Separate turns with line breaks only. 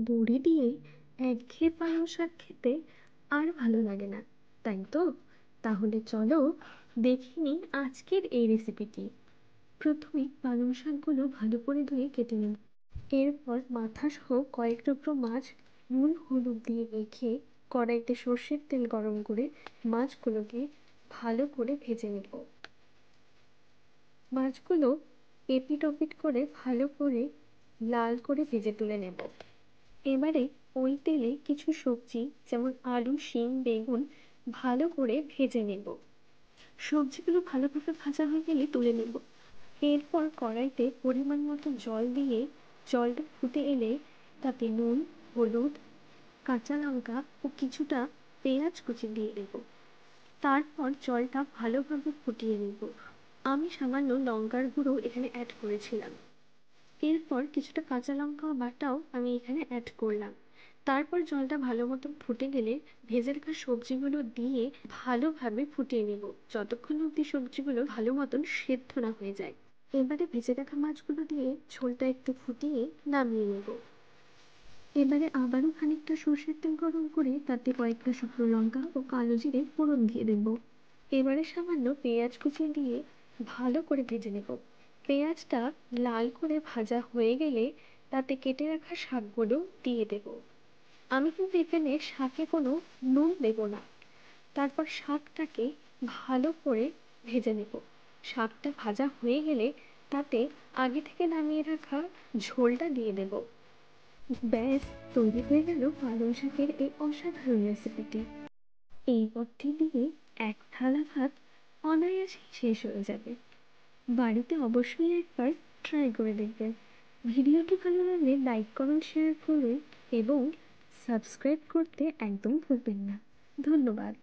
বড়ি দিয়ে একঘেয়ে পালং শাক খেতে আর ভালো লাগে না, তাই তো? তাহলে চলো দেখে নিই আজকের এই রেসিপিটি। প্রথমে পালং শাকগুলো ভালো করে ধুয়ে কেটে নেব। এরপর মাথা সহ কয়েক টুকরো মাছ নুন হলুদ দিয়ে মেখে কড়াইতে সর্ষের তেল গরম করে মাছগুলোকে ভালো করে ভেজে নেব। মাছগুলো এপিট ওপিট করে ভালো করে লাল করে ভেজে তুলে নেব। এবারে ওই তেলে কিছু সবজি যেমন আলু, শিম, বেগুন ভালো করে ভেজে নেব। সবজিগুলো ভালোভাবে ভাজা হয়ে গেলে তুলে নেব। এরপর কড়াইতে পরিমাণ মতো জল দিয়ে জলটা ফুটে এলে তাতে নুন, হলুদ, কাঁচা লঙ্কা ও কিছুটা পেঁয়াজ কুচি দিয়ে দেব। তারপর জলটা ভালোভাবে ফুটিয়ে নেব। আমি সামান্য লঙ্কার গুঁড়ো এখানে অ্যাড করেছিলাম। এরপর কিছুটা কাঁচা লঙ্কা বাটাও আমি এখানে অ্যাড করলাম। তারপর জলটা ভালো মতো ফুটে গেলে ভেজে রাখা সবজিগুলো দিয়ে ভালোভাবে ফুটিয়ে নেব, যতক্ষণ অবধি সবজিগুলো ভালো মতন সেদ্ধ না হয়ে যায়। এবারে ভেজে রাখা মাছগুলো দিয়ে ঝোলটা একটু ফুটিয়ে নামিয়ে নেব। এবারে আবারও খানিকটা সর্ষের তেল গরম করে তাতে কয়েকটা শুকনো লঙ্কা ও কালো জিরে ফোড়ন দিয়ে দেব। এবারে সামান্য পেঁয়াজ কুচি দিয়ে ভালো করে ভেজে নেব। পেঁয়াজটা লাল করে ভাজা হয়ে গেলে তাতে কেটে রাখা শাকগুলো দিয়ে দেব। আমি কিন্তু এখানে শাকে কোনো নুন দেব না। তারপর শাকটাকে ভালো করে ভেজে নেব। শাকটা ভাজা হয়ে গেলে তাতে আগে থেকে নামিয়ে রাখা ঝোলটা দিয়ে দেব। ব্যাস, তৈরি হয়ে গেল পালং শাকের এই অসাধারণ রেসিপিটি। এই পদটি দিয়ে এক থালা ভাত অনায়াসেই শেষ হয়ে যাবে। বাড়িতে অবশ্যই একবার ট্রাই করে দেখবেন। ভিডিওটি ভালো লাগলে লাইক করুন, শেয়ার করুন এবং সাবস্ক্রাইব করতে একদম ভুলবেন না। ধন্যবাদ।